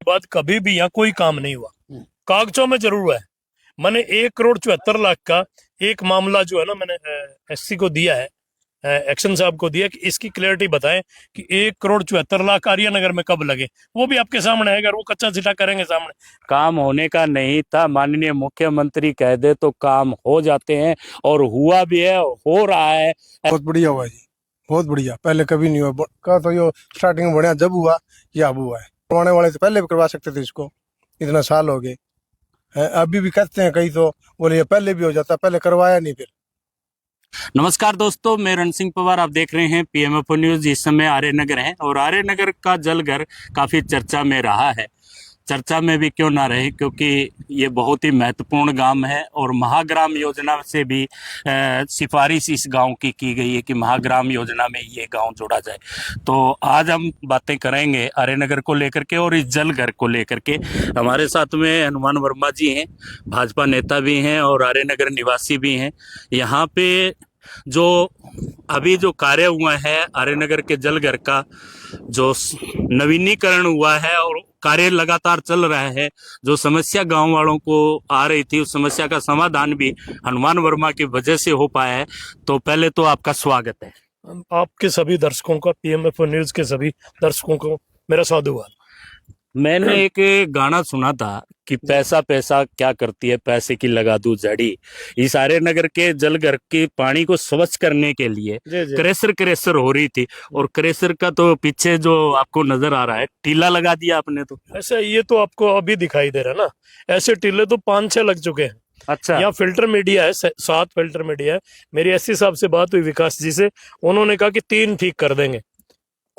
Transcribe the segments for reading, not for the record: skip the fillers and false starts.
बाद कभी भी यहाँ कोई काम नहीं हुआ। कागजों में जरूर हुआ है। मैंने 1,74,00,000 का एक मामला जो है ना, मैंने एससी को दिया है, एक्शन साहब को दिया कि इसकी क्लियरिटी बताएं कि 1,74,00,000 आर्यनगर में कब लगे। वो भी आपके सामने है, अगर वो कच्चा चिटा करेंगे सामने। काम होने का नहीं था, माननीय मुख्यमंत्री कह दे तो काम हो जाते हैं, और हुआ भी है, हो रहा है। बहुत बढ़िया हुआ जी, बहुत बढ़िया। पहले कभी नहीं हुआ का, तो ये स्टार्टिंग में बढ़िया जब हुआ या अब हुआ है। करवाने वाले तो पहले भी करवा सकते थे इसको, इतना साल हो गए। अभी भी कहते हैं कहीं तो बोले ये पहले भी हो जाता, पहले करवाया नहीं। फिर नमस्कार दोस्तों, मैं रण सिंह पवार, आप देख रहे हैं पीएमएफओ न्यूज। इस समय आर्यनगर है और आर्यनगर का जलघर काफी चर्चा में रहा है। चर्चा में भी क्यों ना रहे, क्योंकि ये बहुत ही महत्वपूर्ण गांव है और महाग्राम योजना से भी सिफारिश इस गांव की गई है कि महाग्राम योजना में ये गांव जोड़ा जाए। तो आज हम बातें करेंगे आर्यनगर को लेकर के और इस जलघर को लेकर के। हमारे साथ में हनुमान वर्मा जी हैं, भाजपा नेता भी हैं और आर्यनगर निवासी भी हैं। यहाँ पे जो अभी जो कार्य हुआ है आर्यनगर के जलघर का, जो नवीनीकरण हुआ है और कार्य लगातार चल रहा है, जो समस्या गांव वालों को आ रही थी उस समस्या का समाधान भी हनुमान वर्मा की वजह से हो पाया है। तो पहले तो आपका स्वागत है। आपके सभी दर्शकों का, पीएमएफओ न्यूज के सभी दर्शकों को मेरा साधुवाद। मैंने एक गाना सुना था कि पैसा पैसा क्या करती है, पैसे की लगा दूं जड़ी। इस आर्यनगर के जलघर के पानी को स्वच्छ करने के लिए क्रेशर हो रही थी, और क्रेशर का तो पीछे जो आपको नजर आ रहा है टीला लगा दिया आपने। तो ऐसा ये तो आपको अभी दिखाई दे रहा है ना, ऐसे टीले तो 5-6 लग चुके हैं। अच्छा, यहाँ फिल्टर मीडिया है, 7 फिल्टर मीडिया है। मेरी एससी साहब से बात हुई विकास जी से, उन्होंने कहा कि 3 ठीक कर देंगे,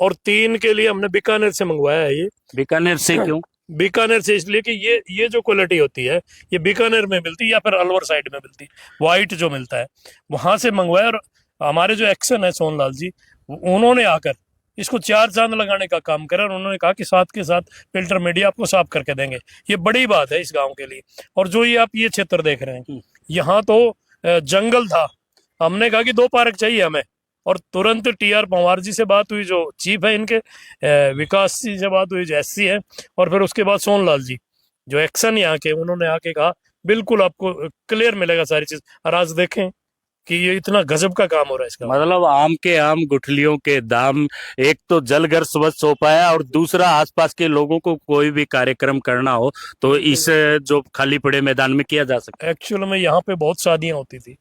और 3 के लिए हमने बीकानेर से मंगवाया है। ये बीकानेर से क्यों? बीकानेर से इसलिए कि ये जो क्वालिटी होती है ये बीकानेर में मिलती है या फिर अलवर साइड में मिलती है, व्हाइट जो मिलता है वहां से मंगवाया। और हमारे जो एक्शन है सोनलाल जी, उन्होंने आकर इसको 4 चांद लगाने का काम करा, और उन्होंने कहा कि साथ के साथ फिल्टर मीडिया आपको साफ करके देंगे। ये बड़ी बात है इस गाँव के लिए। और जो ये आप ये क्षेत्र देख रहे हैं, यहाँ तो जंगल था। हमने कहा कि 2 पार्क चाहिए हमें, और तुरंत टीआर पंवार जी से बात हुई, जो चीफ है इनके, विकास जी से बात हुई जो एससी है, और फिर उसके बाद सोनलाल जी जो एक्शन यहाँ के, उन्होंने आके कहा बिल्कुल आपको क्लियर मिलेगा सारी चीज। और आज देखें कि ये इतना गजब का काम हो रहा है इसका। मतलब आम के आम गुठलियों के दाम। एक तो जलघर स्वच्छ हो पाया, और दूसरा आसपास के लोगों को कोई भी कार्यक्रम करना हो तो इस जो खाली पड़े मैदान में किया जा सकता है। एक्चुअल में यहाँ पे बहुत शादियां होती थी,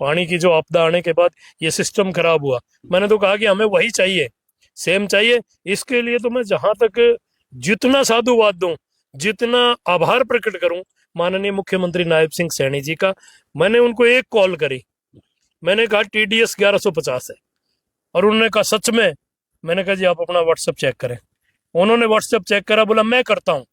पानी की जो आपदा आने के बाद ये सिस्टम खराब हुआ। मैंने तो कहा कि हमें वही चाहिए, सेम चाहिए। इसके लिए तो मैं जहां तक जितना साधुवाद दूं, जितना आभार प्रकट करूं माननीय मुख्यमंत्री नायब सिंह सैनी जी का। मैंने उनको एक कॉल करी, मैंने कहा TDS 1150 है, और उन्होंने कहा सच में? मैंने कहा जी आप अपना व्हाट्सएप चेक करें। उन्होंने व्हाट्सएप चेक करा, बोला मैं करता हूं।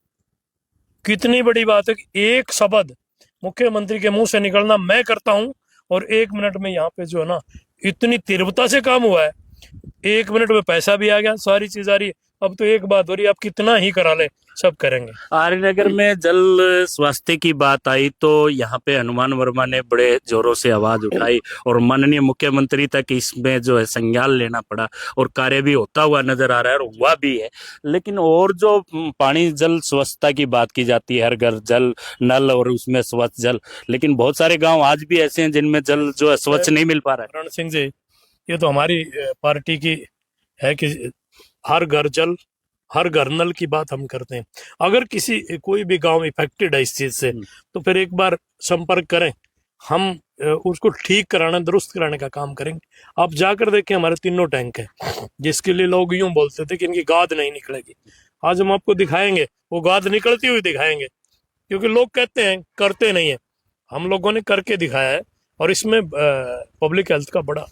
कितनी बड़ी बात है कि एक शब्द मुख्यमंत्री के मुंह से निकलना, मैं करता हूं, और 1 मिनट में यहाँ पे जो है ना इतनी तीव्रता से काम हुआ है। 1 मिनट में पैसा भी आ गया, सारी चीज आ रही है। अब तो एक बात हो रही है, आप कितना ही करा ले, सब करेंगे। आर्यनगर में जल स्वास्थ्य की बात आई तो यहाँ पे हनुमान वर्मा ने बड़े जोरों से आवाज उठाई, और माननीय मुख्यमंत्री तक इसमें जो है संज्ञान लेना पड़ा, और कार्य भी होता हुआ नजर आ रहा है और हुआ भी है। लेकिन और जो पानी जल स्वच्छता की बात की जाती है, हर घर जल नल और उसमें स्वच्छ जल, लेकिन बहुत सारे गाँव आज भी ऐसे हैं जिनमें जल जो है स्वच्छ नहीं मिल पा रहा है। रण सिंह जी, ये तो हमारी पार्टी की है कि हर घर जल, हर घर नल की बात हम करते हैं। अगर कोई भी गांव इफेक्टेड है इस चीज से, तो फिर एक बार संपर्क करें, हम उसको ठीक कराने, दुरुस्त कराने का काम करेंगे। आप जाकर देखें, हमारे 3 टैंक हैं, जिसके लिए लोग यूं बोलते थे कि इनकी गाद नहीं निकलेगी। आज हम आपको दिखाएंगे, वो गाद निकलती हुई दिखाएंगे, क्योंकि लोग कहते हैं करते नहीं है। हम लोगों ने करके दिखाया है, और इसमें पब्लिक हेल्थ का बड़ा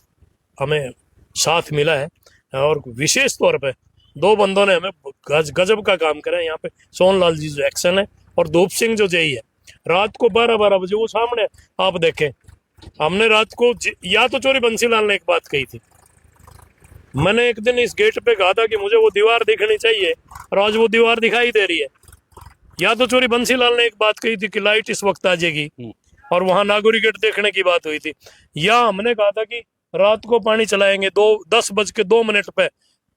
हमें साथ मिला है। और विशेष तौर पे 2 बंदों ने हमें गजब का काम करा है यहाँ पे, सोनलाल जी जो एक्शन है, और धूप सिंह जो जेई है। रात को 12-12 बजे वो सामने आप देखें, हमने रात को या तो चोरी बंसीलाल ने एक बात कही थी, मैंने एक दिन इस गेट पे कहा था कि मुझे वो दीवार दिखनी चाहिए, और आज वो दीवार दिखाई दे रही है। या तो चोरी बंसीलाल ने एक बात कही थी कि लाइट इस वक्त आ जाएगी, और वहां नागौरी गेट देखने की बात हुई थी। या हमने कहा था कि रात को पानी चलाएंगे 10:02 पे,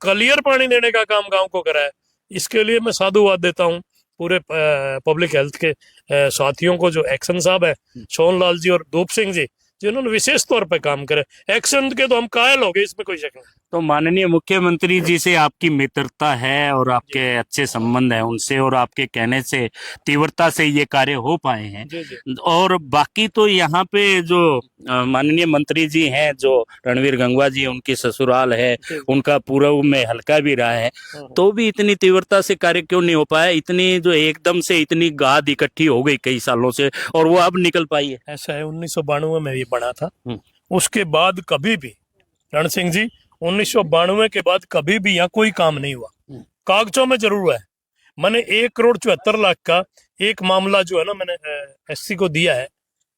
क्लियर पानी देने का काम गांव को करा है। इसके लिए मैं साधुवाद देता हूं पूरे पब्लिक हेल्थ के साथियों को, जो एक्शन साहब है सोहन लाल जी और धूप सिंह जी, जिन्होंने विशेष तौर पे काम करे। एक्शन के तो हम कायल हो गए, इसमें कोई शक नहीं। तो माननीय मुख्यमंत्री जी से आपकी मित्रता है और आपके अच्छे संबंध है उनसे, और आपके कहने से तीव्रता से ये कार्य हो पाए हैं। जी जी। और बाकी तो यहाँ पे जो माननीय मंत्री जी हैं, जो रणवीर गंगवा जी, उनकी ससुराल है, उनका पूर्व में हल्का भी रहा है, तो भी इतनी तीव्रता से कार्य क्यों नहीं हो पाया? इतनी जो एकदम से इतनी गाद इकट्ठी हो गई कई सालों से, और वो अब निकल पाई है। ऐसा है, 1992 में ये बना था। उसके बाद कभी भी रण सिंह जी 1992 के बाद कभी भी यहाँ कोई काम नहीं हुआ। कागजों में जरूर हुआ है। मैंने 1,74,00,000 का एक मामला जो है ना, मैंने एससी को दिया है,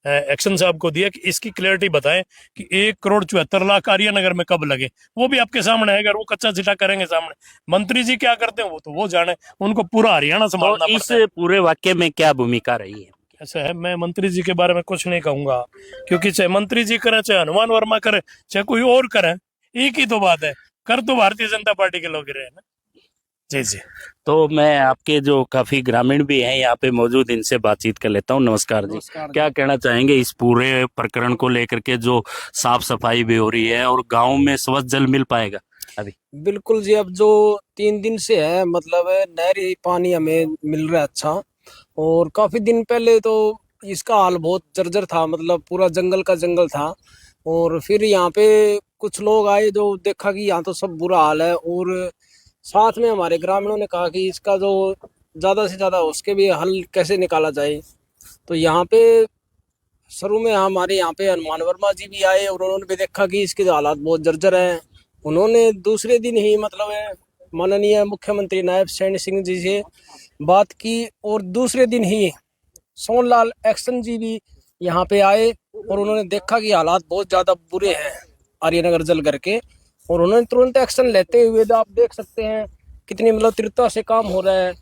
एक्शन साहब को दिया कि इसकी क्लैरिटी बताएं कि 1,74,00,000 आर्यनगर में कब लगे। वो भी आपके सामने है, अगर वो कच्चा चिटा करेंगे सामने। मंत्री जी क्या करते हैं वो तो वो जाने, उनको पूरा हरियाणा संभालना तो इस पड़ता है। पूरे वाक्य में क्या भूमिका रही है? ऐसा है, मैं मंत्री जी के बारे में कुछ नहीं कहूंगा, क्योंकि चाहे मंत्री जी करें, चाहे हनुमान वर्मा करे, चाहे कोई और करे, एक ही तो बात है, कर तो भारतीय जनता पार्टी के लोग रहे हैं ना। जी जी। तो मैं आपके जो काफी ग्रामीण भी हैं यहाँ पे मौजूद, इनसे बातचीत कर लेता हूँ। नमस्कार जी, क्या कहना चाहेंगे इस पूरे प्रकरण को लेकर के? जो साफ सफाई भी हो रही है और गांव में स्वच्छ जल मिल पाएगा अभी? बिल्कुल जी, अब जो 3 दिन से है मतलब नहरी पानी हमें मिल रहा है अच्छा। और काफी दिन पहले तो इसका हाल बहुत जर्जर था, मतलब पूरा जंगल का जंगल था। और फिर यहाँ पे कुछ लोग आए जो देखा कि यहाँ तो सब बुरा हाल है, और साथ में हमारे ग्रामीणों ने कहा कि इसका जो ज़्यादा से ज़्यादा उसके भी हल कैसे निकाला जाए। तो यहाँ पे शुरू में हमारे यहाँ पे हनुमान वर्मा जी भी आए और उन्होंने भी देखा कि इसके हालात बहुत जर्जर हैं। उन्होंने दूसरे दिन ही मतलब माननीय मुख्यमंत्री नायब सैनी सिंह जी से बात की, और दूसरे दिन ही सोनलाल एक्शन जी भी यहाँ पे आए और उन्होंने देखा कि हालात बहुत ज़्यादा बुरे हैं आर्यनगर जलकर के, और उन्होंने तुरंत एक्शन लेते हुए आप देख सकते हैं कितनी मतलब तीव्रता से काम हो रहा है।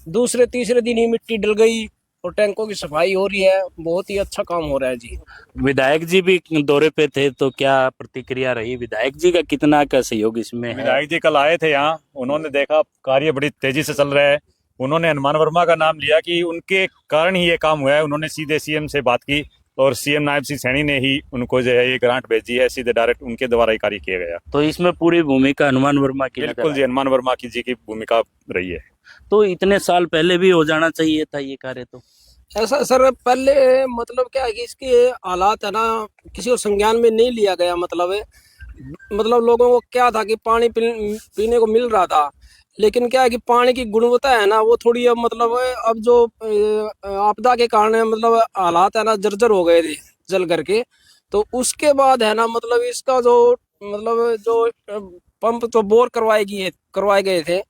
दूसरे तीसरे दिन ही मिट्टी डल गई और टैंकों की सफाई हो रही है, बहुत ही अच्छा काम हो रहा है जी। विधायक जी भी दौरे पे थे, तो क्या प्रतिक्रिया रही? विधायक जी का कितना का सहयोग इसमें है? विधायक जी कल आए थे यहाँ, उन्होंने देखा कार्य बड़ी तेजी से चल रहा है। उन्होंने हनुमान वर्मा का नाम लिया कि उनके कारण ही ये काम हुआ है। उन्होंने सीधे सीएम से बात की और सीएम नायब सिंह सैनी ने ही उनको जो है ये ग्रांट भेजी है, सीधे डायरेक्ट उनके द्वारा ही कार्य किया गया। तो इसमें पूरी भूमिका हनुमान वर्मा की बिल्कुल जी, हनुमान वर्मा की जी की भूमिका रही है। तो इतने साल पहले भी हो जाना चाहिए था ये कार्य। तो ऐसा सर, पहले मतलब क्या है कि इसके हालात है ना किसी को संज्ञान में नहीं लिया गया। मतलब लोगों को क्या था कि पानी पीने को मिल रहा था, लेकिन क्या है कि पानी की गुणवत्ता है ना वो थोड़ी अब जो आपदा के कारण मतलब हालात है ना जर्जर हो गए थे जल करके। तो उसके बाद है ना मतलब इसका जो पंप जो बोर करवाए गए थे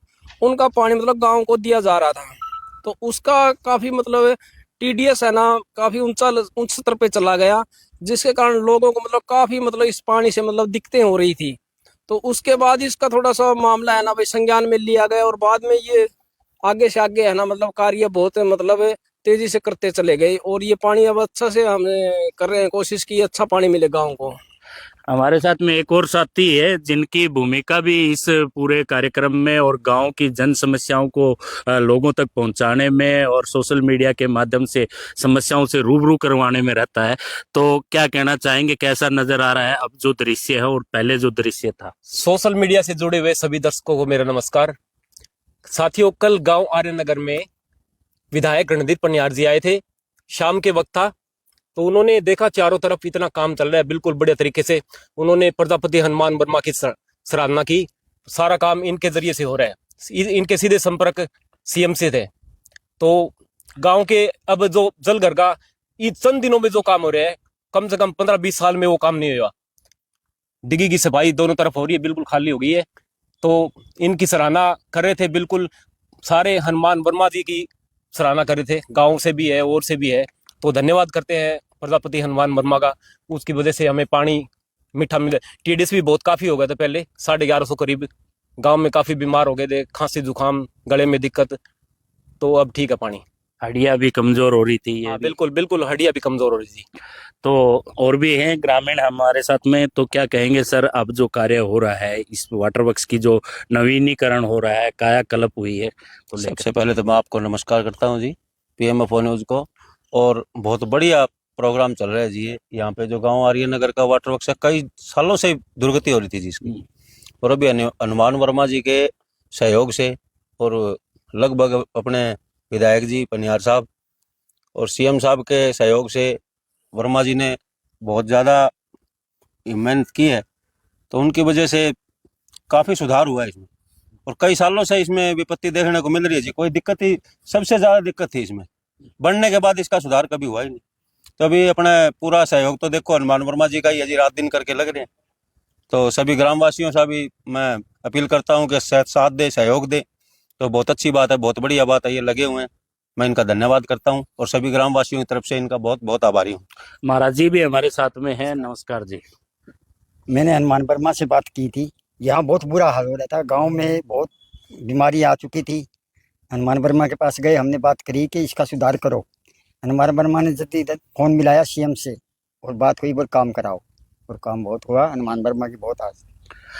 उनका पानी मतलब गांव को दिया जा रहा था। तो उसका काफी मतलब टीडीएस है ना काफी उच्च स्तर पे चला गया, जिसके कारण लोगों को मतलब काफी मतलब इस पानी से मतलब दिक्कतें हो रही थी। तो उसके बाद इसका थोड़ा सा मामला है ना भाई संज्ञान में लिया गया, और बाद में ये आगे से आगे है ना मतलब कार्य बहुत मतलब तेजी से करते चले गए, और ये पानी अब अच्छा से हम कर रहे हैं, कोशिश की अच्छा पानी मिले गाँव को। हमारे साथ में एक और साथी है जिनकी भूमिका भी इस पूरे कार्यक्रम में और गांव की जन समस्याओं को लोगों तक पहुंचाने में और सोशल मीडिया के माध्यम से समस्याओं से रूबरू करवाने में रहता है। तो क्या कहना चाहेंगे, कैसा नजर आ रहा है अब जो दृश्य है और पहले जो दृश्य था? सोशल मीडिया से जुड़े हुए सभी दर्शकों को मेरा नमस्कार। साथियों, कल गांव आर्यनगर में विधायक रणदीप पनियार जी आए थे, शाम के वक्त था। तो उन्होंने देखा चारों तरफ इतना काम चल रहा है बिल्कुल बढ़िया तरीके से। उन्होंने प्रजापति हनुमान वर्मा की सराहना की। सारा काम इनके जरिए से हो रहा है, इनके सीधे संपर्क सीएम से थे। तो गांव के अब जो जलघर का चंद दिनों में जो काम हो रहा है, कम से कम 15-20 साल में वो काम नहीं हुआ। डिग्गी की सफाई दोनों तरफ हो रही है, बिल्कुल खाली हो गई है। तो इनकी सराहना कर रहे थे, बिल्कुल सारे हनुमान वर्मा जी की सराहना कर रहे थे, गाँव से भी है और से भी है। तो धन्यवाद करते हैं प्रजापति हनुमान वर्मा का, उसकी वजह से हमें पानी मीठा मिले। टीडीएस भी बहुत काफी हो गए थे पहले, 1150 करीब। गांव में काफी बीमार हो गए थे, खांसी जुकाम गले में दिक्कत। तो अब ठीक है पानी। हड्डियां भी कमजोर हो रही थी ये बिल्कुल बिल्कुल, हड्डियां भी कमजोर हो रही थी। तो और भी हैं ग्रामीण हमारे साथ में, तो क्या कहेंगे सर, अब जो कार्य हो रहा है इस वाटर वर्क्स की जो नवीनीकरण हो रहा है, कायाकल्प हुई है, तो सबसे पहले तो मैं आपको नमस्कार करता हूँ जी, पीएमएफ न्यूज़ को। और बहुत बढ़िया प्रोग्राम चल रहा है जी। ये यहाँ पे जो गांव आर्य नगर का वाटर वर्क्स है, कई सालों से दुर्गति हो रही थी जी इसकी, और अभी हनुमान वर्मा जी के सहयोग से और लगभग अपने विधायक जी पनियार साहब और सीएम साहब के सहयोग से वर्मा जी ने बहुत ज़्यादा मेहनत की है, तो उनकी वजह से काफ़ी सुधार हुआ है इसमें। और कई सालों से इसमें विपत्ति देखने को मिल रही है जी, कोई दिक्कत ही, सबसे ज़्यादा दिक्कत थी इसमें, बनने के बाद इसका सुधार कभी हुआ ही नहीं। तो अभी अपना पूरा सहयोग तो देखो हनुमान वर्मा जी का ही है जी, रात दिन करके लग रहे हैं। तो सभी ग्रामवासियों से भी मैं अपील करता हूँ कि साथ दे, सहयोग दे। तो बहुत अच्छी बात है, बहुत बढ़िया बात है, ये लगे हुए हैं, मैं इनका धन्यवाद करता हूँ और सभी ग्रामवासियों की तरफ से इनका बहुत बहुत आभारी हूँ। महाराज जी भी हमारे साथ में हैं, नमस्कार जी। मैंने हनुमान वर्मा से बात की थी। यहाँ बहुत बुरा हाल हो रहा था, गांव में बहुत बीमारी आ चुकी थी। हनुमान वर्मा के पास गए, हमने बात करी कि इसका सुधार करो। हनुमान वर्मा ने जल्दी फोन मिलाया सीएम से और बात हुई, बोल काम कराओ, और काम बहुत हुआ। हनुमान वर्मा की बहुत आज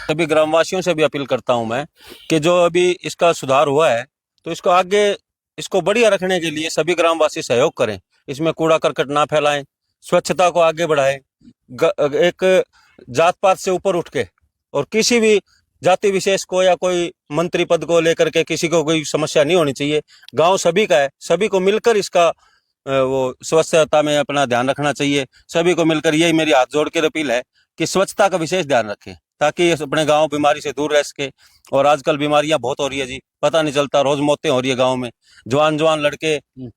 सभी ग्रामवासियों से भी अपील करता हूं मैं कि जो अभी इसका सुधार हुआ है, तो इसको आगे, इसको बढ़िया रखने के लिए सभी ग्रामवासी सहयोग करें। इसमें कूड़ा करकट ना फैलाएं, स्वच्छता को आगे बढ़ाएं, एक जात पात से ऊपर उठ के, और किसी भी जाति विशेष को या कोई मंत्री पद को लेकर के किसी को कोई समस्या नहीं होनी चाहिए। गांव सभी का है, सभी को मिलकर इसका वो स्वच्छता में अपना ध्यान रखना चाहिए। सभी को मिलकर, यही मेरी हाथ जोड़ के अपील है कि स्वच्छता का विशेष ध्यान रखें, ताकि अपने गांव बीमारी से दूर रह सके। और आजकल बीमारियां बहुत हो रही है जी, पता नहीं चलता, रोज मौतें हो रही है गांव में, जवान लड़के,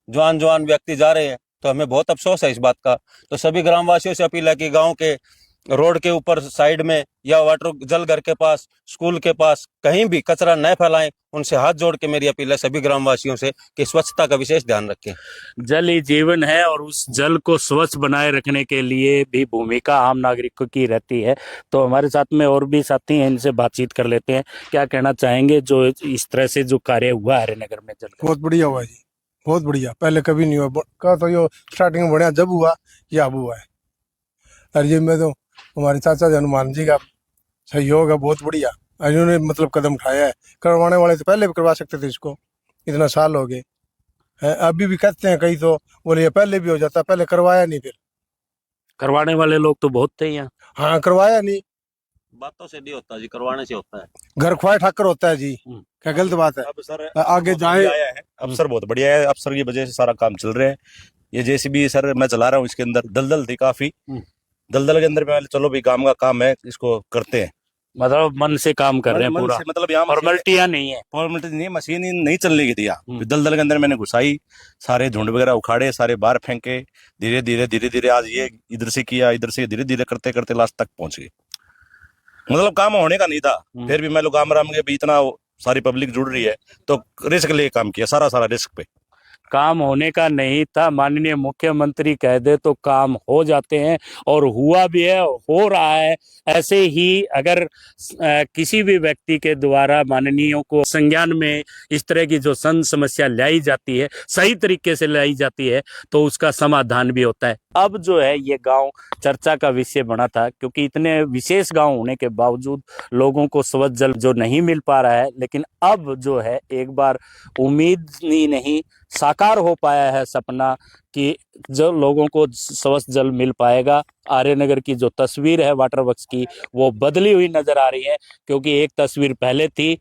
जवान व्यक्ति जा रहे हैं, तो हमें बहुत अफसोस है इस बात का। तो सभी ग्रामवासियों से अपील है कि गांव के रोड के ऊपर साइड में या वाटर जल घर के पास, स्कूल के पास कहीं भी कचरा न फैलाएं। उनसे हाथ जोड़ के मेरी अपील है सभी ग्रामवासियों से कि स्वच्छता का विशेष ध्यान रखें। जल ही जीवन है और उस जल को स्वच्छ बनाए रखने के लिए भी भूमिका आम नागरिकों की रहती है। तो हमारे साथ में और भी साथी हैं, इनसे बातचीत कर लेते हैं। क्या कहना चाहेंगे जो इस तरह से जो कार्य हुआ है नगर में जल? बहुत बढ़िया हुआ जी, बहुत बढ़िया, पहले कभी नहीं हुआ। का तो यो स्टार्टिंग में बढ़िया जब हुआ, ये अब हुआ है। और ये में तो हमारे चाचा जी हनुमान जी का सहयोग है, बहुत बढ़िया। और इन्होंने मतलब कदम उठाया है, करवाने वाले तो पहले भी करवा सकते थे इसको, इतना साल हो गए हैं। अभी भी कहते हैं कई, तो बोले ये पहले भी हो जाता, पहले करवाया नहीं, फिर करवाने वाले लोग तो बहुत थे यहाँ। हाँ, करवाया नहीं, बातों से नहीं होता जी, करवाने से होता है। घर खुआए ठाकर होता है जी, क्या गलत बात है? अब सर आगे जाए। आया है, अफसर बहुत बढ़िया है, अफसर की वजह से सारा काम चल रहा है। ये जेसीबी सर मैं चला रहा हूँ, इसके अंदर दलदल थी काफी, दलदल के अंदर में चलो भाई काम का काम है, इसको करते हैं। मतलब मन से काम कर रहे हैं पूरा, मतलब यहाँ फॉर्मेलिटियां नहीं है। फॉर्मेलिटी नहीं, मशीन ही नहीं चलने की थी यहाँ। दलदल के अंदर मैंने घुसाई, सारे झुंड वगैरह उखाड़े, सारे बाहर फेंके, धीरे धीरे आज ये इधर से किया, इधर से धीरे धीरे करते करते लास्ट तक पहुंच गए। मतलब काम होने का नहीं था, फिर भी मैं लोग काम राम के भी इतना सारी पब्लिक जुड़ रही है, तो रिस्क ले काम किया, सारा रिस्क पे। काम होने का नहीं था, माननीय मुख्यमंत्री कह दे तो काम हो जाते हैं, और हुआ भी है, हो रहा है। ऐसे ही अगर किसी भी व्यक्ति के द्वारा माननीयों को संज्ञान में इस तरह की जो समस्या लाई जाती है, सही तरीके से लाई जाती है, तो उसका समाधान भी होता है। अब जो है ये गांव चर्चा का विषय बना था, क्योंकि इतने विशेष गांव होने के बावजूद लोगों को स्वच्छ जल जो नहीं मिल पा रहा है, लेकिन अब जो है एक बार उम्मीद ही नहीं, साकार हो पाया है सपना कि जो लोगों को स्वच्छ जल मिल पाएगा। आर्यनगर की जो तस्वीर है वाटर वर्क्स की, वो बदली हुई नजर आ रही है, क्योंकि एक तस्वीर पहले थी,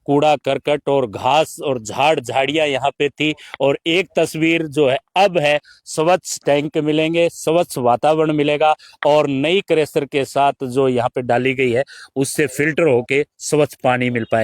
कूड़ा करकट और घास और झाड़ियां यहाँ पे थी, और एक तस्वीर जो है अब है, स्वच्छ टैंक मिलेंगे, स्वच्छ वातावरण मिलेगा, और नई क्रेशर के साथ जो यहाँ पे डाली गई है उससे फिल्टर होके स्वच्छ पानी मिल पाएगा।